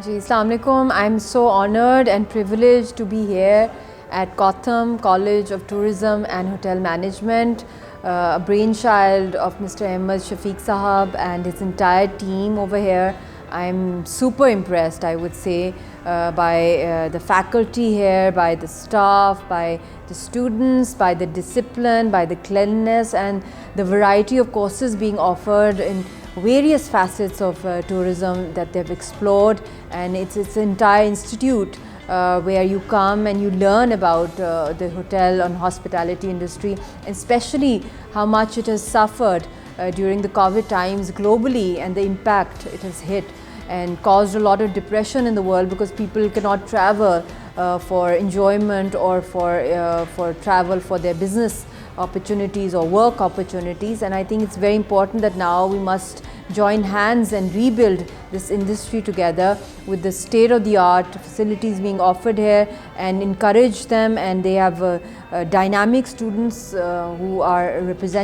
Ji, Assalamu alaikum. I'm so honored and privileged to be here at COTHM College of Tourism and Hotel Management, a brainchild of Mr. Ahmed Shafiq Sahab and his entire team over here. I'm super impressed, I would say, by the faculty here, by the staff, by the students, by the discipline, by the cleanliness and the variety of courses being offered in various facets of tourism that they've explored, and it's an entire institute where you come and you learn about the hotel and hospitality industry, especially how much it has suffered during the COVID times globally and the impact it has hit and caused a lot of depression in the world because people cannot travel for enjoyment or for travel for their business opportunities or work opportunities. And I think it's very important that now we must join hands and rebuild this industry together with the state-of-the-art facilities being offered here and encourage them, and they have dynamic students who are representing